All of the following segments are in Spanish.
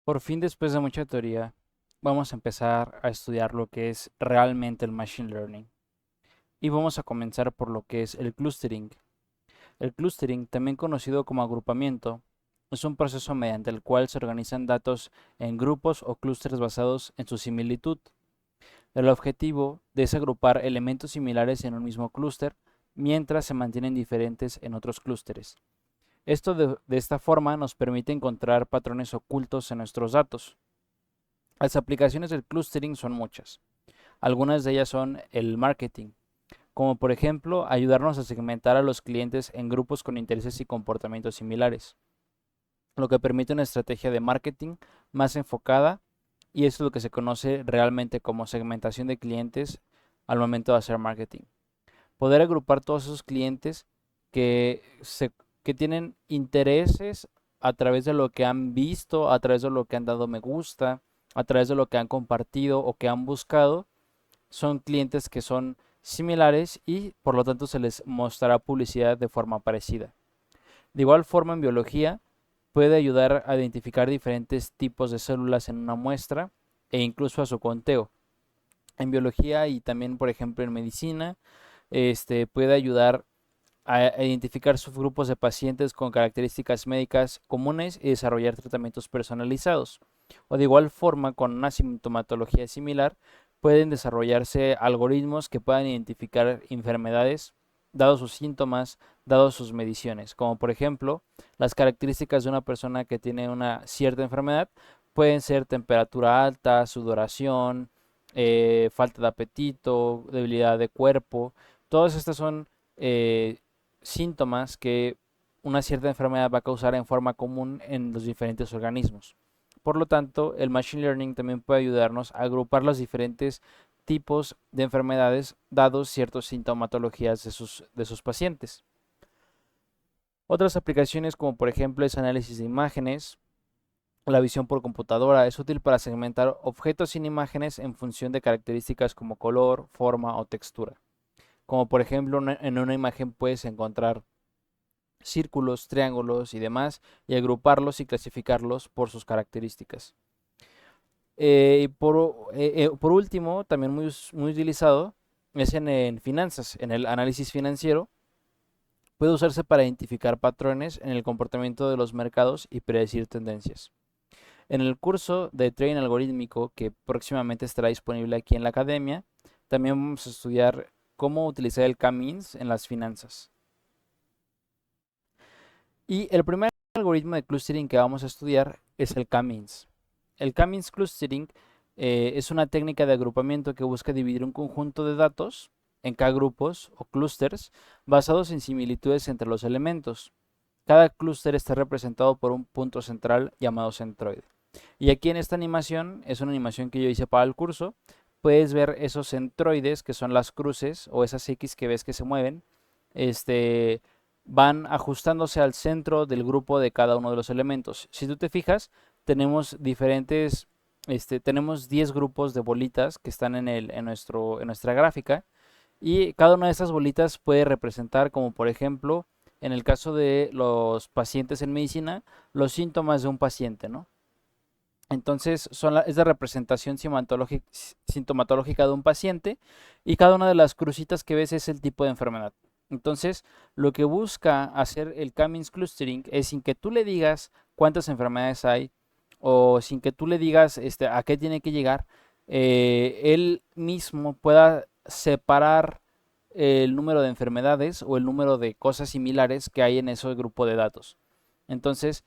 Por fin, después de mucha teoría, vamos a empezar a estudiar lo que es realmente el Machine Learning. Y vamos a comenzar por lo que es el clustering. El clustering, también conocido como agrupamiento, es un proceso mediante el cual se organizan datos en grupos o clústeres basados en su similitud. El objetivo es agrupar elementos similares en un mismo clúster, mientras se mantienen diferentes en otros clústeres. Esto de esta forma nos permite encontrar patrones ocultos en nuestros datos. Las aplicaciones del clustering son muchas. Algunas de ellas son el marketing, como por ejemplo ayudarnos a segmentar a los clientes en grupos con intereses y comportamientos similares, lo que permite una estrategia de marketing más enfocada, y eso es lo que se conoce realmente como segmentación de clientes al momento de hacer marketing. Poder agrupar todos esos clientes que, se, que tienen intereses a través de lo que han visto, a través de lo que han dado me gusta, a través de lo que han compartido o que han buscado. Son clientes que son similares y por lo tanto se les mostrará publicidad de forma parecida. De igual forma, en biología puede ayudar a identificar diferentes tipos de células en una muestra e incluso a su conteo. En biología y también, por ejemplo, en medicina, puede ayudar a identificar subgrupos de pacientes con características médicas comunes y desarrollar tratamientos personalizados. O de igual forma, con una sintomatología similar, pueden desarrollarse algoritmos que puedan identificar enfermedades dados sus síntomas, dados sus mediciones, como por ejemplo las características de una persona que tiene una cierta enfermedad pueden ser temperatura alta, sudoración, falta de apetito, debilidad de cuerpo. Todas estas son eh, síntomas que una cierta enfermedad va a causar en forma común en los diferentes organismos. Por lo tanto, el Machine Learning también puede ayudarnos a agrupar los diferentes tipos de enfermedades dados ciertas sintomatologías de sus pacientes. Otras aplicaciones como por ejemplo es análisis de imágenes, la visión por computadora es útil para segmentar objetos sin imágenes en función de características como color, forma o textura. Como por ejemplo en una imagen puedes encontrar círculos, triángulos y demás, y agruparlos y clasificarlos por sus características. Por último, también muy utilizado, es en finanzas, en el análisis financiero. Puede usarse para identificar patrones en el comportamiento de los mercados y predecir tendencias. En el curso de Trading Algorítmico, que próximamente estará disponible aquí en la academia, también vamos a estudiar cómo utilizar el K-means en las finanzas. Y el primer algoritmo de clustering que vamos a estudiar es el K-means. El K-means clustering es una técnica de agrupamiento que busca dividir un conjunto de datos en K-grupos o clusters basados en similitudes entre los elementos. Cada clúster está representado por un punto central llamado centroide. Y aquí en esta animación, es una animación que yo hice para el curso, puedes ver esos centroides que son las cruces o esas X que ves que se mueven, este, van ajustándose al centro del grupo de cada uno de los elementos. Si tú te fijas, tenemos diferentes, tenemos 10 grupos de bolitas que están en nuestra gráfica, y cada una de estas bolitas puede representar, como por ejemplo, en el caso de los pacientes en medicina, los síntomas de un paciente, ¿no? Entonces es la representación sintomatológica de un paciente, y cada una de las crucitas que ves es el tipo de enfermedad. Entonces, lo que busca hacer el Cummings Clustering es, sin que tú le digas cuántas enfermedades hay o sin que tú le digas a qué tiene que llegar, él mismo pueda separar el número de enfermedades o el número de cosas similares que hay en ese grupo de datos. Entonces,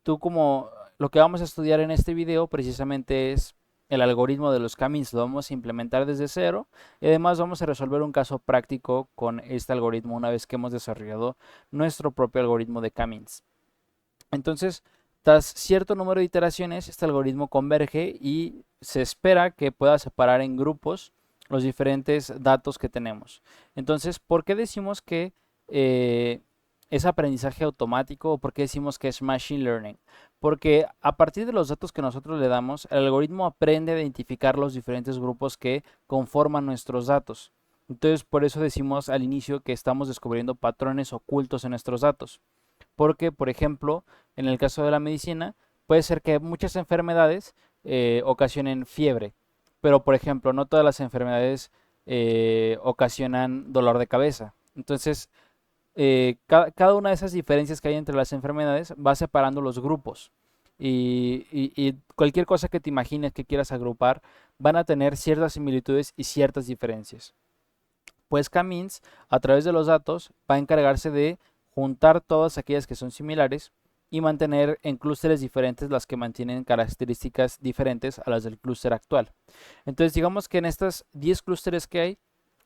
tú como lo que vamos a estudiar en este video precisamente es el algoritmo de los K-means, lo vamos a implementar desde cero, y además vamos a resolver un caso práctico con este algoritmo una vez que hemos desarrollado nuestro propio algoritmo de K-means. Entonces, tras cierto número de iteraciones, este algoritmo converge y se espera que pueda separar en grupos los diferentes datos que tenemos. Entonces, ¿por qué decimos que es aprendizaje automático, o por qué decimos que es machine learning? Porque a partir de los datos que nosotros le damos, el algoritmo aprende a identificar los diferentes grupos que conforman nuestros datos. Entonces, por eso decimos al inicio que estamos descubriendo patrones ocultos en nuestros datos. Porque, por ejemplo, en el caso de la medicina, puede ser que muchas enfermedades ocasionen fiebre, pero por ejemplo, no todas las enfermedades ocasionan dolor de cabeza. Entonces, cada una de esas diferencias que hay entre las enfermedades va separando los grupos. Y cualquier cosa que te imagines que quieras agrupar van a tener ciertas similitudes y ciertas diferencias. Pues K-means, a través de los datos, va a encargarse de juntar todas aquellas que son similares y mantener en clústeres diferentes las que mantienen características diferentes a las del clúster actual. Entonces, digamos que en estas 10 clústeres que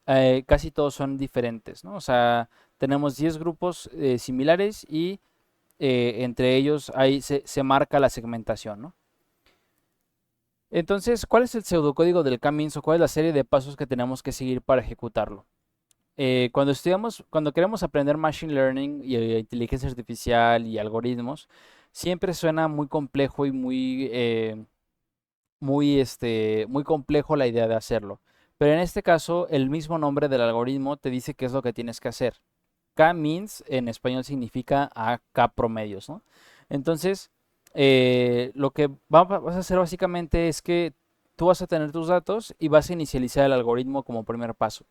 hay, casi todos son diferentes, ¿no? O sea, tenemos 10 grupos similares y entre ellos ahí se marca la segmentación, ¿no? Entonces, ¿cuál es el pseudocódigo del K-means o cuál es la serie de pasos que tenemos que seguir para ejecutarlo? Cuando queremos aprender Machine Learning y inteligencia artificial y algoritmos, siempre suena muy complejo y muy complejo la idea de hacerlo. Pero en este caso, el mismo nombre del algoritmo te dice qué es lo que tienes que hacer. K-means en español significa a K promedios, ¿no? Entonces, lo que vas a hacer básicamente es que tú vas a tener tus datos y vas a inicializar el algoritmo como primer paso.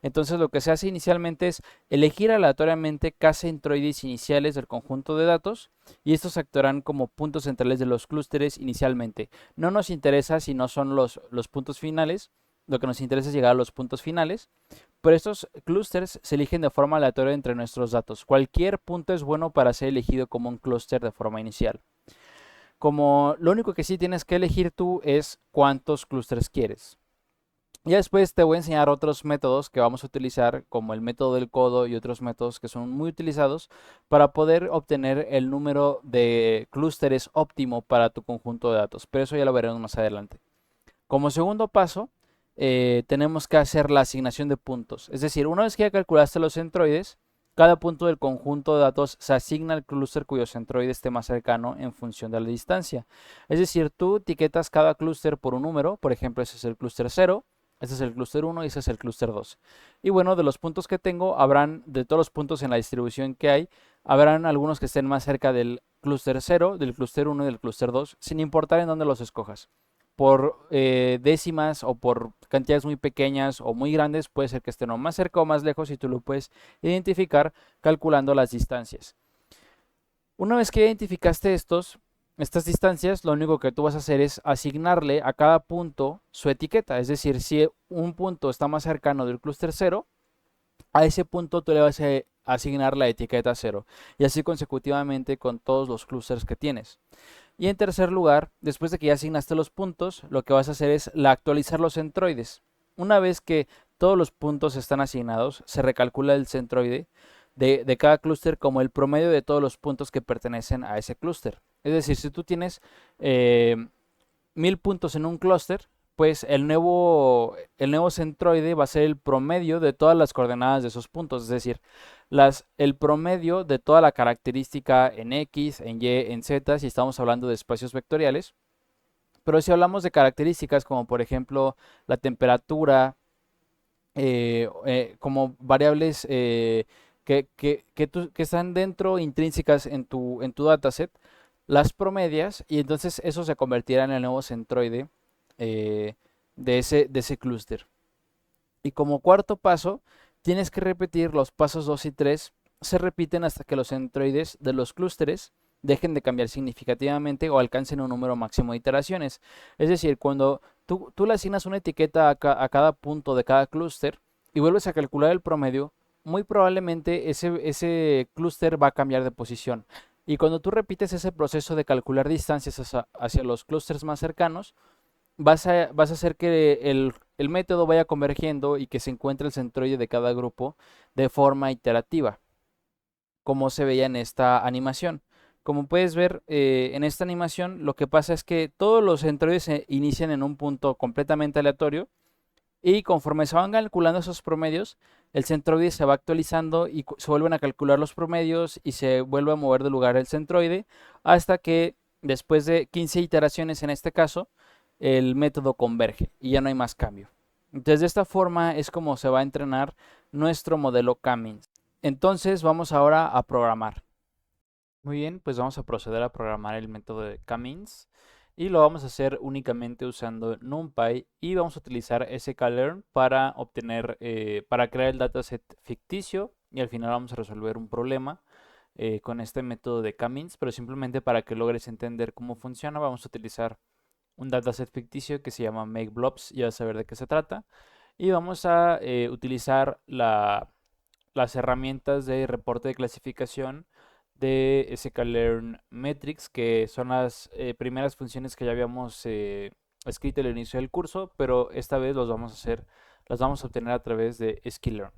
Entonces lo que se hace inicialmente es elegir aleatoriamente K centroides iniciales del conjunto de datos y estos actuarán como puntos centrales de los clústeres inicialmente. No nos interesa si no son los puntos finales, lo que nos interesa es llegar a los puntos finales, pero estos clústeres se eligen de forma aleatoria entre nuestros datos. Cualquier punto es bueno para ser elegido como un clúster de forma inicial. Como lo único que sí tienes que elegir tú es cuántos clústeres quieres. Ya después te voy a enseñar otros métodos que vamos a utilizar, como el método del codo y otros métodos que son muy utilizados para poder obtener el número de clústeres óptimo para tu conjunto de datos. Pero eso ya lo veremos más adelante. Como segundo paso, tenemos que hacer la asignación de puntos. Es decir, una vez que ya calculaste los centroides, cada punto del conjunto de datos se asigna al clúster cuyo centroide esté más cercano en función de la distancia. Es decir, tú etiquetas cada clúster por un número, por ejemplo, ese es el clúster 0. Este es el clúster 1 y ese es el clúster 2. Y bueno, de los puntos que tengo, de todos los puntos en la distribución que hay, habrán algunos que estén más cerca del clúster 0, del clúster 1 y del clúster 2, sin importar en dónde los escojas. Por décimas o por cantidades muy pequeñas o muy grandes, puede ser que estén o más cerca o más lejos y tú lo puedes identificar calculando las distancias. Una vez que identificaste estas distancias, lo único que tú vas a hacer es asignarle a cada punto su etiqueta. Es decir, si un punto está más cercano del clúster 0, a ese punto tú le vas a asignar la etiqueta 0. Y así consecutivamente con todos los clústeres que tienes. Y en tercer lugar, después de que ya asignaste los puntos, lo que vas a hacer es actualizar los centroides. Una vez que todos los puntos están asignados, se recalcula el centroide de cada clúster como el promedio de todos los puntos que pertenecen a ese clúster. Es decir, si tú tienes 1000 puntos en un clúster, pues el nuevo centroide va a ser el promedio de todas las coordenadas de esos puntos, es decir, el promedio de toda la característica en X, en Y, en Z, si estamos hablando de espacios vectoriales. Pero si hablamos de características como por ejemplo la temperatura, como variables que están dentro intrínsecas en tu dataset, las promedias y entonces eso se convertirá en el nuevo centroide eh, de ese clúster. Y como cuarto paso, tienes que repetir los pasos 2 y 3, se repiten hasta que los centroides de los clústeres dejen de cambiar significativamente o alcancen un número máximo de iteraciones. Es decir, cuando tú le asignas una etiqueta a cada punto de cada clúster y vuelves a calcular el promedio, muy probablemente ese clúster va a cambiar de posición. Y cuando tú repites ese proceso de calcular distancias hacia los clústeres más cercanos, vas a hacer que el método vaya convergiendo y que se encuentre el centroide de cada grupo de forma iterativa, como se veía en esta animación. Como puedes ver en esta animación, lo que pasa es que todos los centroides se inician en un punto completamente aleatorio y conforme se van calculando esos promedios, el centroide se va actualizando y se vuelven a calcular los promedios y se vuelve a mover de lugar el centroide hasta que después de 15 iteraciones en este caso, el método converge y ya no hay más cambio. Entonces de esta forma es como se va a entrenar nuestro modelo K-means. Entonces vamos ahora a programar. Muy bien, pues vamos a proceder a programar el método de K-means y lo vamos a hacer únicamente usando NumPy y vamos a utilizar sklearn para para crear el dataset ficticio y al final vamos a resolver un problema con este método de K-means, pero simplemente para que logres entender cómo funciona vamos a utilizar un dataset ficticio que se llama MakeBlobs, ya vas a ver de qué se trata, y vamos a utilizar las herramientas de reporte de clasificación de sklearn metrics, que son las primeras funciones que ya habíamos escrito al inicio del curso, pero esta vez las vamos a obtener a través de sklearn.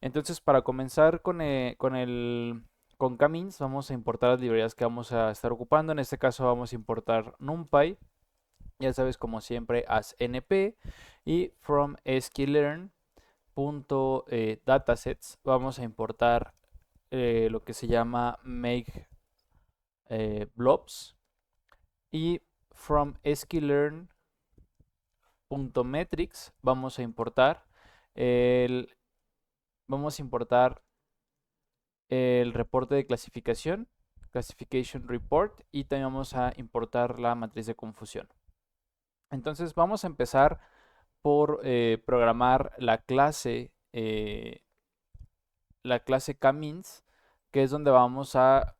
Entonces, para comenzar con K-means, vamos a importar las librerías que vamos a estar ocupando. En este caso vamos a importar NumPy, ya sabes, como siempre, as np, y from sklearn.datasets vamos a importar lo que se llama make blobs, y from sklearn.metrics el, vamos a importar el reporte de clasificación, classification report, y también vamos a importar la matriz de confusión. Entonces vamos a empezar por programar la clase K-means, que es donde vamos a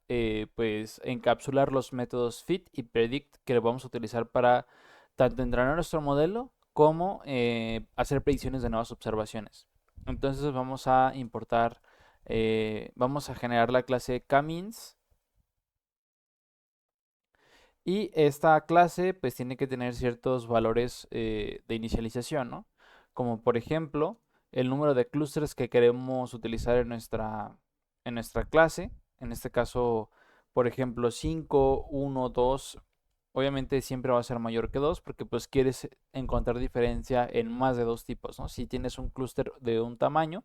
pues encapsular los métodos fit y predict que vamos a utilizar para tanto entrenar nuestro modelo como hacer predicciones de nuevas observaciones. Entonces vamos a generar la clase K-means, y esta clase pues tiene que tener ciertos valores de inicialización, ¿no? Como por ejemplo el número de clústeres que queremos utilizar en nuestra clase. En este caso, por ejemplo, 5, 1, 2. Obviamente siempre va a ser mayor que 2 porque pues quieres encontrar diferencia en más de dos tipos, ¿no? Si tienes un clúster de un tamaño,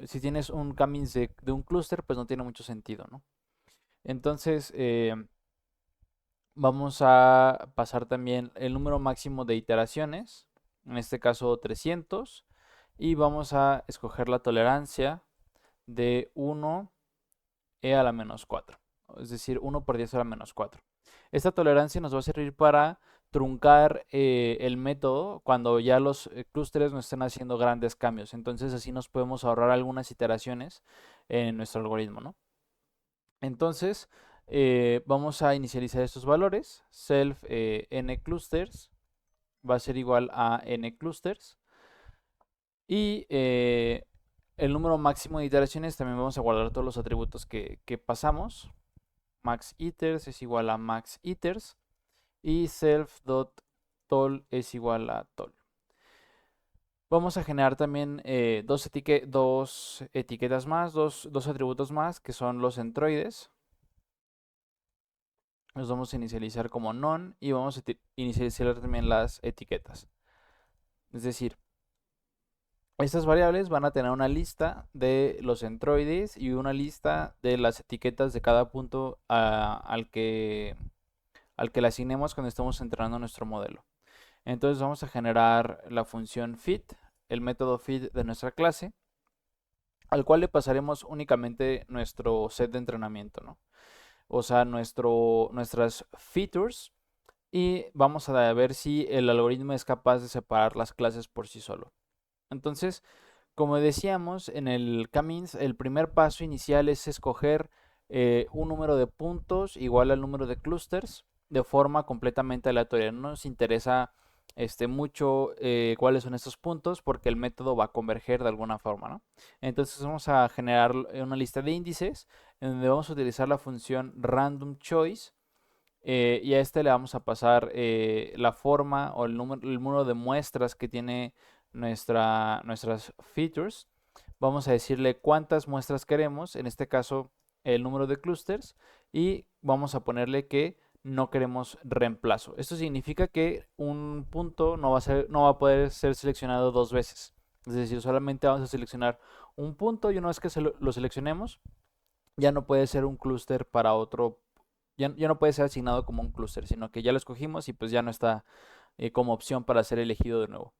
si tienes un K-means de un clúster, pues no tiene mucho sentido, ¿no? Entonces, vamos a pasar también el número máximo de iteraciones, en este caso 300, y vamos a escoger la tolerancia de 1e a la menos 4, es decir, 1 por 10 a la menos 4. Esta tolerancia nos va a servir para truncar el método cuando ya los clústeres no estén haciendo grandes cambios. Entonces así nos podemos ahorrar algunas iteraciones en nuestro algoritmo, ¿no? Entonces, vamos a inicializar estos valores. Self n clusters va a ser igual a n clusters. Y el número máximo de iteraciones también vamos a guardar todos los atributos que pasamos. Max iters es igual a max iters. Y self.tol es igual a tol. Vamos a generar también dos etiquetas más, dos atributos más, que son los centroides. Los vamos a inicializar como none y vamos a inicializar también las etiquetas. Es decir, estas variables van a tener una lista de los centroides y una lista de las etiquetas de cada punto al que le asignemos cuando estamos entrenando nuestro modelo. Entonces vamos a generar la función fit, el método fit de nuestra clase, al cual le pasaremos únicamente nuestro set de entrenamiento, ¿no? O sea, nuestras features, y vamos a ver si el algoritmo es capaz de separar las clases por sí solo. Entonces, como decíamos, en el K-means, el primer paso inicial es escoger un número de puntos igual al número de clusters de forma completamente aleatoria. No nos interesa mucho cuáles son estos puntos porque el método va a converger de alguna forma, ¿no? Entonces vamos a generar una lista de índices en donde vamos a utilizar la función random choice, y a este le vamos a pasar la forma o el número de muestras que tiene nuestras features. Vamos a decirle cuántas muestras queremos, en este caso el número de clusters, y vamos a ponerle que no queremos reemplazo. Esto significa que un punto no va a poder ser seleccionado dos veces. Es decir, solamente vamos a seleccionar un punto y una vez que lo seleccionemos, ya no puede ser un clúster para otro, ya no puede ser asignado como un clúster, sino que ya lo escogimos y pues ya no está como opción para ser elegido de nuevo.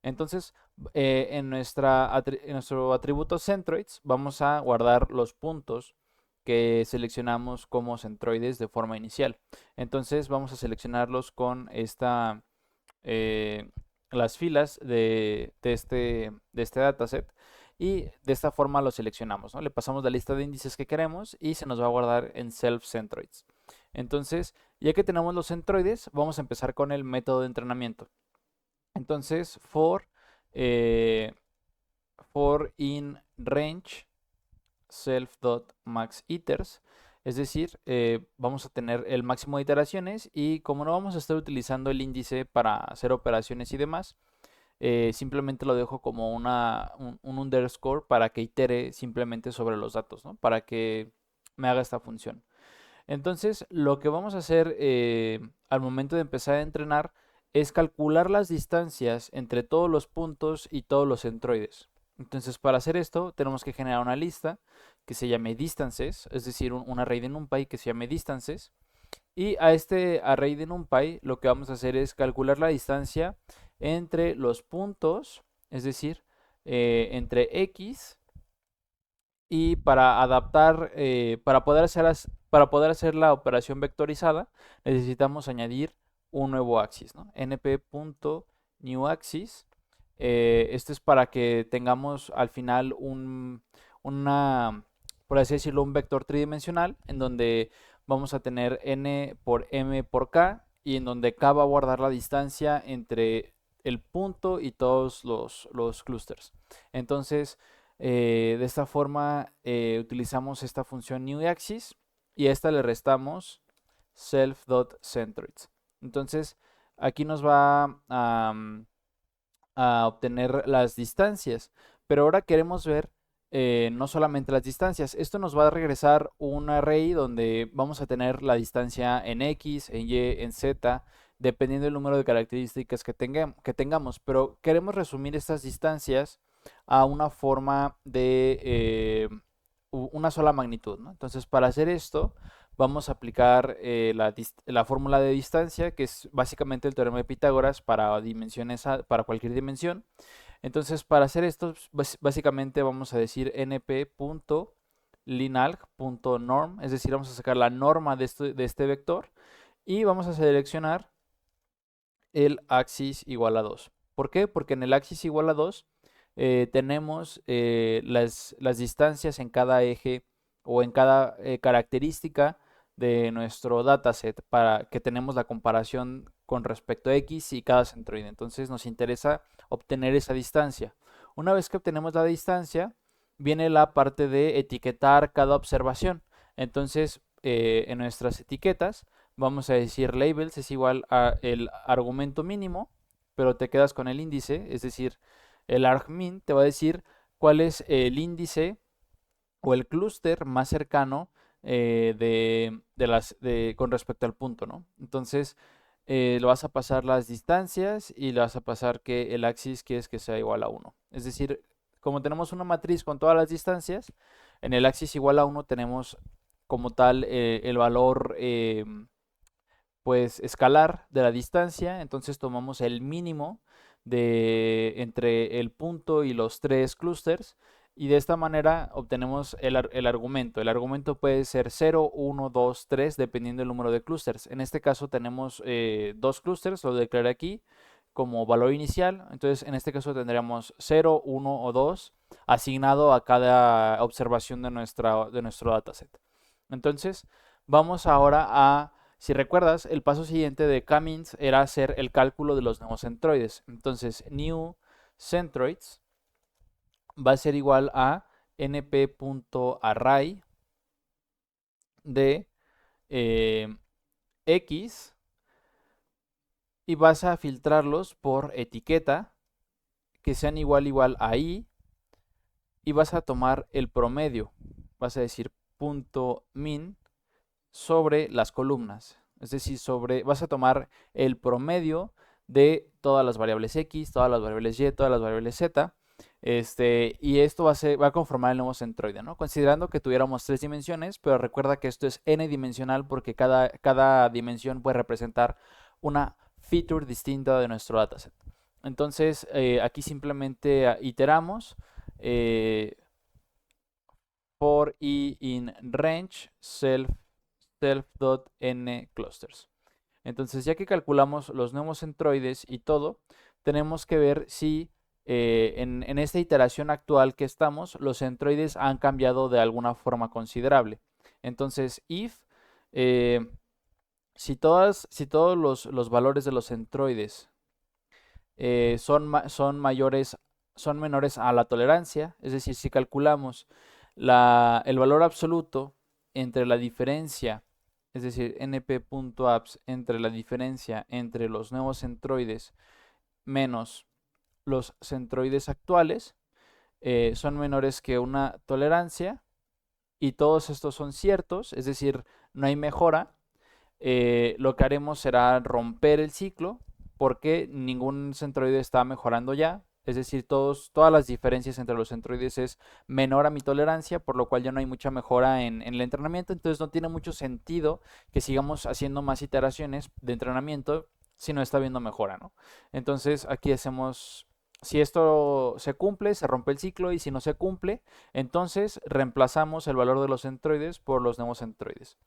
Entonces, en nuestro atributo centroids vamos a guardar los puntos que seleccionamos como centroides de forma inicial. Entonces vamos a seleccionarlos con eh, las filas de este dataset y de esta forma lo seleccionamos, ¿no? Le pasamos la lista de índices que queremos y se nos va a guardar en self-centroids. Entonces, ya que tenemos los centroides, vamos a empezar con el método de entrenamiento. Entonces, for in range self.maxIters, es decir, vamos a tener el máximo de iteraciones y como no vamos a estar utilizando el índice para hacer operaciones y demás, simplemente lo dejo como un underscore para que itere simplemente sobre los datos, ¿no? Para que me haga esta función. Entonces, lo que vamos a hacer al momento de empezar a entrenar es calcular las distancias entre todos los puntos y todos los centroides. Entonces, para hacer esto, tenemos que generar una lista que se llame distances, es decir, un array de NumPy que se llame distances. Y a este array de NumPy lo que vamos a hacer es calcular la distancia entre los puntos, es decir, entre x, y para adaptar, para poder hacer la operación vectorizada, necesitamos añadir un nuevo axis, ¿no? np.newAxis. Esto es para que tengamos al final por así decirlo, un vector tridimensional en donde vamos a tener n por m por k y en donde k va a guardar la distancia entre el punto y todos los clústeres. Entonces, de esta forma utilizamos esta función newAxis y a esta le restamos self.centroids. Entonces, aquí nos va a obtener las distancias, pero ahora queremos ver no solamente las distancias. Esto nos va a regresar un array donde vamos a tener la distancia en X, en Y, en Z, dependiendo del número de características que tengamos, pero queremos resumir estas distancias a una forma de una sola magnitud, ¿no? Entonces, para hacer esto, vamos a aplicar la fórmula de distancia, que es básicamente el teorema de Pitágoras para para cualquier dimensión. Entonces, para hacer esto, básicamente vamos a decir np.linalg.norm, es decir, vamos a sacar la norma de este vector y vamos a seleccionar el axis igual a 2. ¿Por qué? Porque en el axis igual a 2 tenemos las distancias en cada eje o en cada característica de nuestro dataset para que tenemos la comparación con respecto a X y cada centroide. Entonces nos interesa obtener esa distancia. Una vez que obtenemos la distancia, viene la parte de etiquetar cada observación. Entonces, en nuestras etiquetas, vamos a decir labels es igual a el argumento mínimo, pero te quedas con el índice, es decir, el argmin te va a decir cuál es el índice o el clúster más cercano con respecto al punto, ¿no? Entonces, le vas a pasar las distancias y le vas a pasar que el axis quieres que sea igual a 1. Es decir, como tenemos una matriz con todas las distancias, en el axis igual a 1 tenemos como tal el valor pues escalar de la distancia, entonces tomamos el mínimo entre el punto y los tres clústeres y de esta manera obtenemos el argumento. El argumento puede ser 0, 1, 2, 3 dependiendo del número de clústeres. En este caso tenemos dos clústeres, lo declaré aquí como valor inicial, entonces en este caso tendríamos 0, 1 o 2 asignado a cada observación de nuestro dataset. Entonces vamos ahora si recuerdas, el paso siguiente de Cummings era hacer el cálculo de los nuevos centroides. Entonces, new centroids va a ser igual a np.array de x y vas a filtrarlos por etiqueta que sean igual a i y vas a tomar el promedio. Vas a decir punto min sobre las columnas. Es decir, vas a tomar el promedio de todas las variables x, todas las variables y, todas las variables z. Y esto va a conformar el nuevo centroide, ¿no? Considerando que tuviéramos 3 dimensiones, pero recuerda que esto es n dimensional porque cada dimensión puede representar una feature distinta de nuestro dataset. Entonces, aquí simplemente iteramos for i in range self.n clusters. Entonces, ya que calculamos los nuevos centroides y todo, tenemos que ver si en esta iteración actual que estamos, los centroides han cambiado de alguna forma considerable. Entonces, if si todos los valores de los centroides son menores a la tolerancia, es decir, si calculamos el valor absoluto entre la diferencia, es decir, np.abs entre la diferencia entre los nuevos centroides menos los centroides actuales, son menores que una tolerancia, y todos estos son ciertos, es decir, no hay mejora, lo que haremos será romper el ciclo porque ningún centroide está mejorando ya. Es decir, todas las diferencias entre los centroides es menor a mi tolerancia, por lo cual ya no hay mucha mejora en el entrenamiento. Entonces no tiene mucho sentido que sigamos haciendo más iteraciones de entrenamiento si no está habiendo mejora, ¿no? Entonces aquí hacemos, si esto se cumple, se rompe el ciclo, y si no se cumple, entonces reemplazamos el valor de los centroides por los nuevos centroides.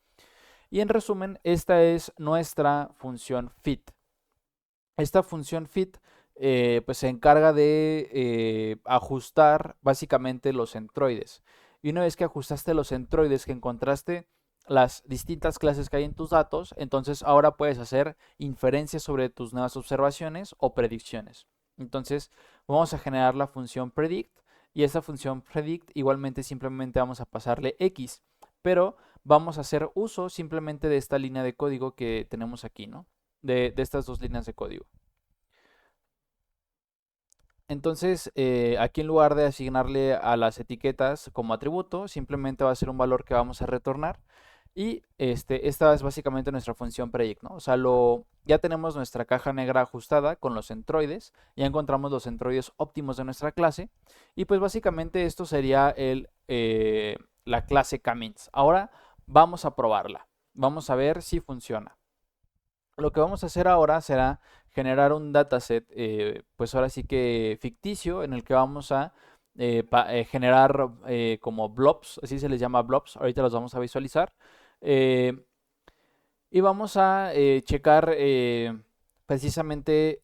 Y en resumen, esta es nuestra función fit. Esta función fit pues se encarga de ajustar básicamente los centroides. Y una vez que ajustaste los centroides, que encontraste las distintas clases que hay en tus datos, entonces ahora puedes hacer inferencias sobre tus nuevas observaciones o predicciones. Entonces vamos a generar la función predict, y esa función predict igualmente simplemente vamos a pasarle x, pero vamos a hacer uso simplemente de esta línea de código que tenemos aquí, ¿no? De estas dos líneas de código. Entonces, aquí en lugar de asignarle a las etiquetas como atributo, simplemente va a ser un valor que vamos a retornar. Y esta es básicamente nuestra función predict, ¿no? O sea, ya tenemos nuestra caja negra ajustada con los centroides, ya encontramos los centroides óptimos de nuestra clase, y pues básicamente esto sería la clase K-means. Ahora vamos a probarla, vamos a ver si funciona. Lo que vamos a hacer ahora será generar un dataset, pues ahora sí que ficticio, en el que vamos a generar como blobs, así se les llama blobs, ahorita los vamos a visualizar. Y vamos a checar precisamente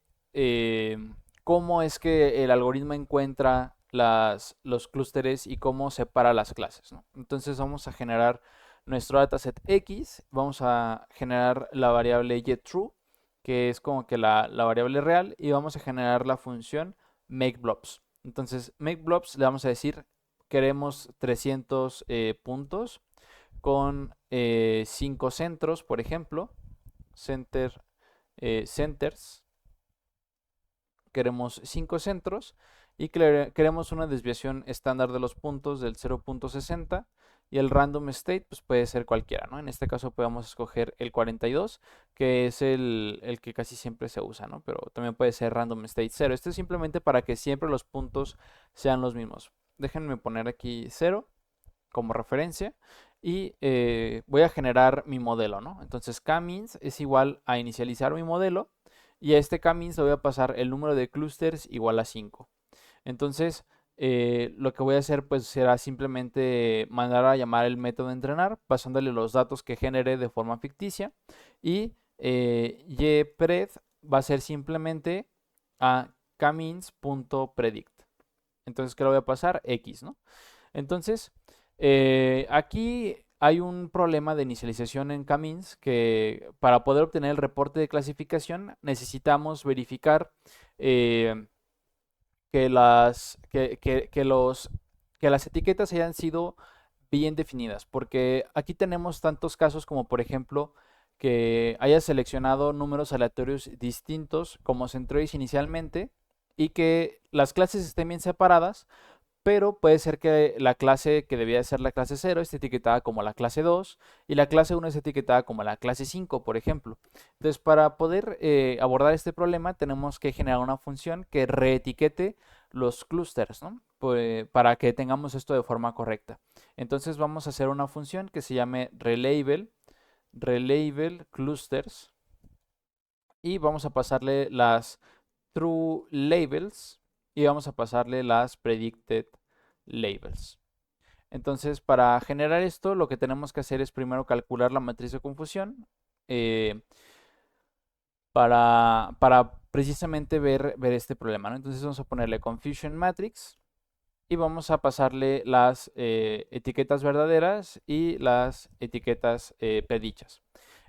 cómo es que el algoritmo encuentra los clústeres y cómo separa las clases, ¿no? Entonces vamos a generar nuestro dataset X, vamos a generar la variable getTrue, que es como que la variable real, y vamos a generar la función makeBlobs. Entonces makeBlobs le vamos a decir, queremos 300 puntos con 5 centros, por ejemplo, centers, queremos 5 centros, y queremos una desviación estándar de los puntos del 0.60, y el random state pues puede ser cualquiera, ¿no? En este caso podemos escoger el 42, que es el que casi siempre se usa, ¿no? Pero también puede ser random state 0. Esto es simplemente para que siempre los puntos sean los mismos. Déjenme poner aquí 0 como referencia, y voy a generar mi modelo, ¿no? Entonces K-means es igual a inicializar mi modelo, y a este K-means le voy a pasar el número de clusters igual a 5. Entonces lo que voy a hacer pues será simplemente mandar a llamar el método entrenar, pasándole los datos que generé de forma ficticia, y ypred va a ser simplemente a kmeans.predict. Entonces, ¿qué le voy a pasar? X, ¿no? Entonces, aquí hay un problema de inicialización en K-means, que para poder obtener el reporte de clasificación necesitamos verificar que las etiquetas hayan sido bien definidas, porque aquí tenemos tantos casos como, por ejemplo, que hayas seleccionado números aleatorios distintos como centroides inicialmente, y que las clases estén bien separadas, pero puede ser que la clase que debía de ser la clase 0 esté etiquetada como la clase 2, y la clase 1 es etiquetada como la clase 5, por ejemplo. Entonces, para poder abordar este problema, tenemos que generar una función que reetiquete los clusters, ¿no? Pues, para que tengamos esto de forma correcta. Entonces, vamos a hacer una función que se llame relabel clusters, y vamos a pasarle las true labels, y vamos a pasarle las predicted labels. Entonces, para generar esto, lo que tenemos que hacer es primero calcular la matriz de confusión eh, para precisamente ver este problema, ¿no? Entonces vamos a ponerle confusion matrix y vamos a pasarle las etiquetas verdaderas y las etiquetas predichas.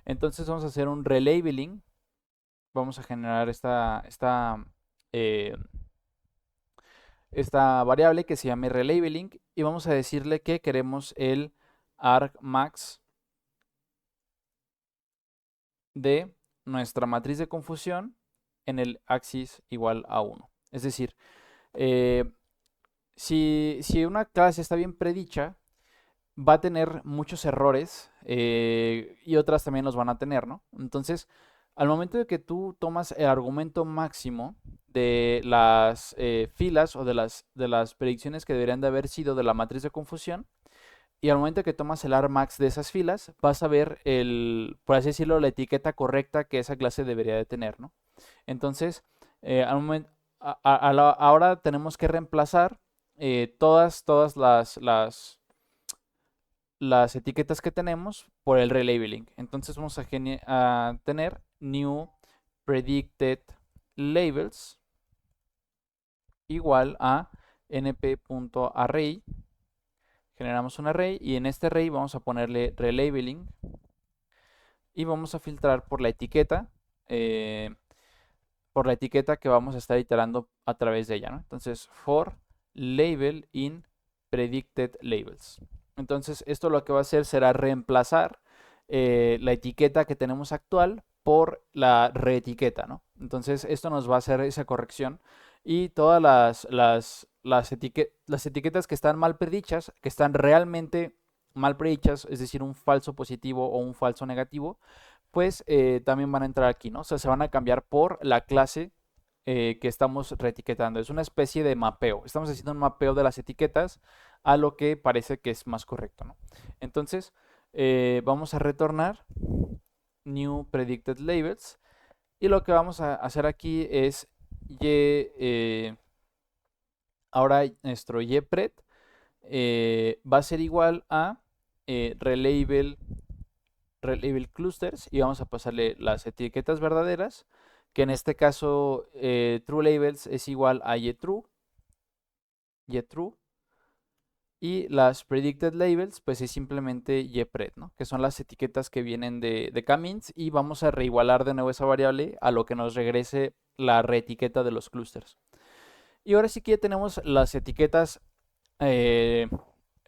Entonces vamos a hacer un relabeling. Vamos a generar eh, esta variable que se llame relabeling y vamos a decirle que queremos el argmax de nuestra matriz de confusión en el axis igual a 1. Es decir, eh, si una clase está bien predicha, va a tener muchos errores y otras también los van a tener, ¿no? Entonces, al momento de que tú tomas el argumento máximo de las filas o de las predicciones que deberían de haber sido de la matriz de confusión, y al momento que tomas el argmax de esas filas, vas a ver por así decirlo, la etiqueta correcta que esa clase debería de tener, ¿no? Entonces, al momento, ahora tenemos que reemplazar todas las etiquetas que tenemos por el relabeling. Entonces vamos a tener new predicted labels igual a np.array. Generamos un array y en este array vamos a ponerle relabeling y vamos a filtrar eh, por la etiqueta que vamos a estar iterando a través de ella, ¿no? Entonces for label in predicted labels. Entonces esto lo que va a hacer será reemplazar la etiqueta que tenemos actual por la reetiqueta, ¿no? Entonces esto nos va a hacer esa corrección y todas las etiquetas que están mal predichas, que están realmente mal predichas, es decir, un falso positivo o un falso negativo, pues también van a entrar aquí, ¿no? O sea, se van a cambiar por la clase que estamos reetiquetando. Es una especie de mapeo. Estamos haciendo un mapeo de las etiquetas a lo que parece que es más correcto, ¿no? Entonces, vamos a retornar new predicted labels y lo que vamos a hacer aquí es ahora nuestro ypred va a ser igual a relabel clusters y vamos a pasarle las etiquetas verdaderas, que en este caso true labels es igual a ytrue, y las predicted labels pues es simplemente ypred, ¿no? Que son las etiquetas que vienen de K-means y vamos a reigualar de nuevo esa variable a lo que nos regrese la reetiqueta de los clusters. Y ahora sí que ya tenemos las etiquetas, eh,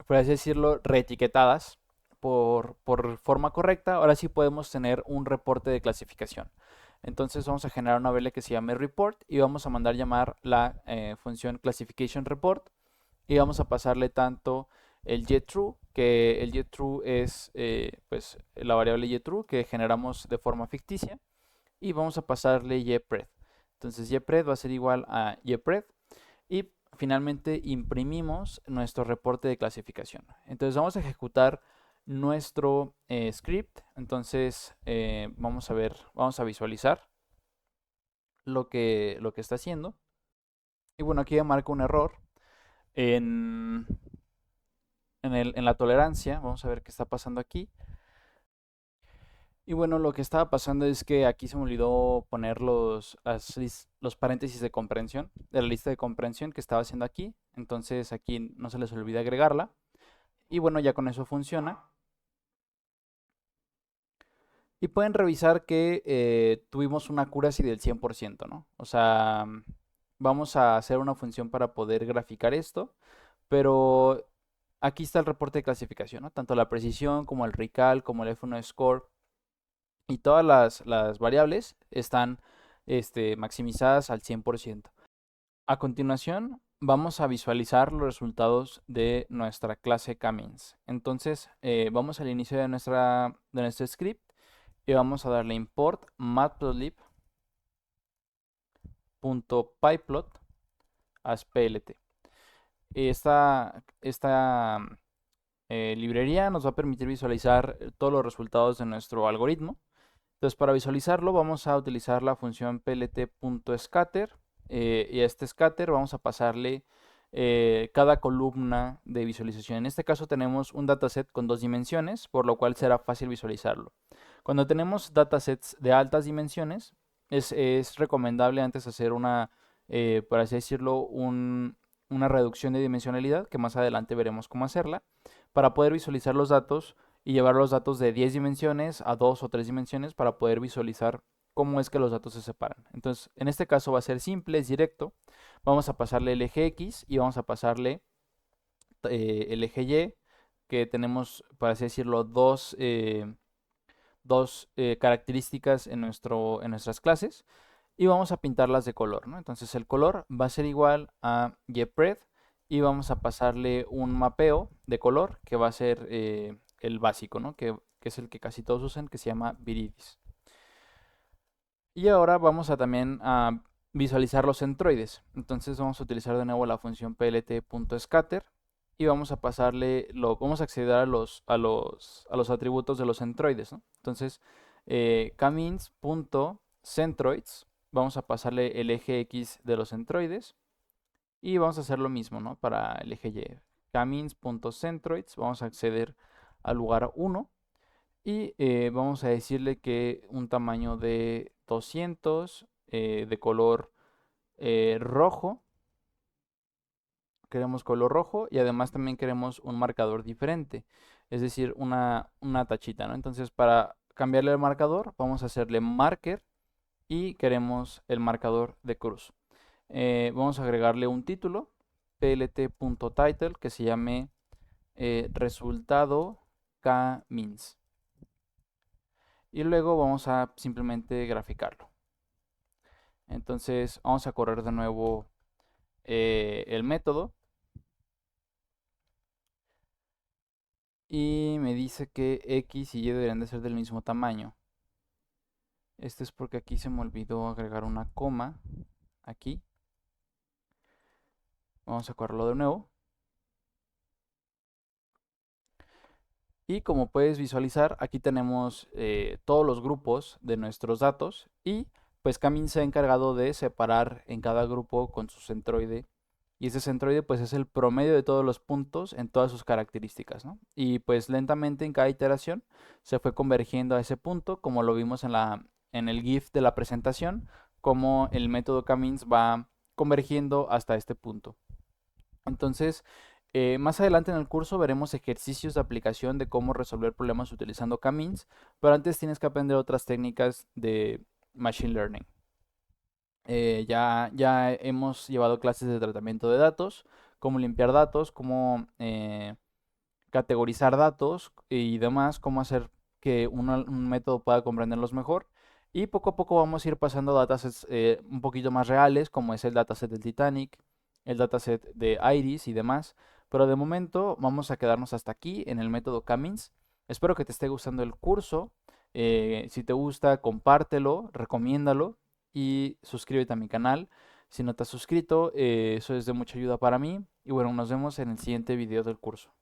por así decirlo, reetiquetadas por forma correcta. Ahora sí podemos tener un reporte de clasificación. Entonces vamos a generar una variable que se llame report y vamos a mandar llamar la función classification report y vamos a pasarle tanto el getTrue, que el getTrue es pues la variable getTrue que generamos de forma ficticia, y vamos a pasarle ypred. Entonces ypred va a ser igual a ypred y finalmente imprimimos nuestro reporte de clasificación. Entonces vamos a ejecutar nuestro script. Entonces vamos a ver, vamos a visualizar lo que está haciendo. Y bueno, aquí ya marca un error en, en la tolerancia. Vamos a ver qué está pasando aquí. Y bueno, lo que estaba pasando es que aquí se me olvidó poner los paréntesis de comprensión, de la lista de comprensión que estaba haciendo aquí. Entonces aquí no se les olvide agregarla. Y bueno, ya con eso funciona. Y pueden revisar que tuvimos una accuracy del 100%, ¿no? O sea, vamos a hacer una función para poder graficar esto, pero aquí está el reporte de clasificación, ¿no? Tanto la precisión como el recal, como el F1 score y todas las variables están maximizadas al 100%. A continuación, vamos a visualizar los resultados de nuestra clase K-means. Entonces, vamos al inicio de nuestro script y vamos a darle import matplotlib.pyplot as plt. Esta librería nos va a permitir visualizar todos los resultados de nuestro algoritmo. Entonces, para visualizarlo vamos a utilizar la función plt.scatter y a este scatter vamos a pasarle cada columna de visualización. En este caso tenemos un dataset con 2 dimensiones, por lo cual será fácil visualizarlo. Cuando tenemos datasets de altas dimensiones, es recomendable antes hacer por así decirlo, una reducción de dimensionalidad, que más adelante veremos cómo hacerla, para poder visualizar los datos y llevar los datos de 10 dimensiones a 2 o 3 dimensiones para poder visualizar cómo es que los datos se separan. Entonces, en este caso va a ser simple, es directo. Vamos a pasarle el eje X y vamos a pasarle el eje Y, que tenemos, por así decirlo, dos características en nuestras clases y vamos a pintarlas de color, ¿no? Entonces el color va a ser igual a YPRED y vamos a pasarle un mapeo de color que va a ser el básico, ¿no? Que es el que casi todos usan, que se llama Viridis. Y ahora vamos a también a visualizar los centroides. Entonces vamos a utilizar de nuevo la función plt.scatter y vamos a vamos a acceder a los atributos de los centroides, ¿no? Entonces, camins.centroids, vamos a pasarle el eje X de los centroides y vamos a hacer lo mismo, ¿no? Para el eje Y. Camins.centroids, vamos a acceder al lugar 1 y vamos a decirle que un tamaño de 200 de color rojo. Queremos color rojo y además también queremos un marcador diferente, es decir, una tachita, ¿no? Entonces, para cambiarle el marcador, vamos a hacerle marker y queremos el marcador de cruz. Vamos a agregarle un título, plt.title, que se llame resultado kmins. Y luego vamos a simplemente graficarlo. Entonces vamos a correr de nuevo el método. Y me dice que X y Y deberían de ser del mismo tamaño. Esto es porque aquí se me olvidó agregar una coma. Aquí. Vamos a correrlo de nuevo. Y como puedes visualizar, aquí tenemos todos los grupos de nuestros datos y pues Camin se ha encargado de separar en cada grupo con su centroide y ese centroide pues es el promedio de todos los puntos en todas sus características, ¿no? Y pues lentamente en cada iteración se fue convergiendo a ese punto, como lo vimos en el GIF de la presentación, como el método Camins va convergiendo hasta este punto. Entonces, más adelante en el curso veremos ejercicios de aplicación de cómo resolver problemas utilizando Camins, pero antes tienes que aprender otras técnicas de Machine Learning. Ya hemos llevado clases de tratamiento de datos, cómo limpiar datos, cómo categorizar datos y demás, cómo hacer que un método pueda comprenderlos mejor. Y poco a poco vamos a ir pasando a datasets un poquito más reales, como es el dataset del Titanic, el dataset de Iris y demás. Pero de momento vamos a quedarnos hasta aquí en el método Camins. Espero que te esté gustando el curso. Si te gusta, compártelo, recomiéndalo y suscríbete a mi canal. Si no te has suscrito, eso es de mucha ayuda para mí. Y bueno, nos vemos en el siguiente video del curso.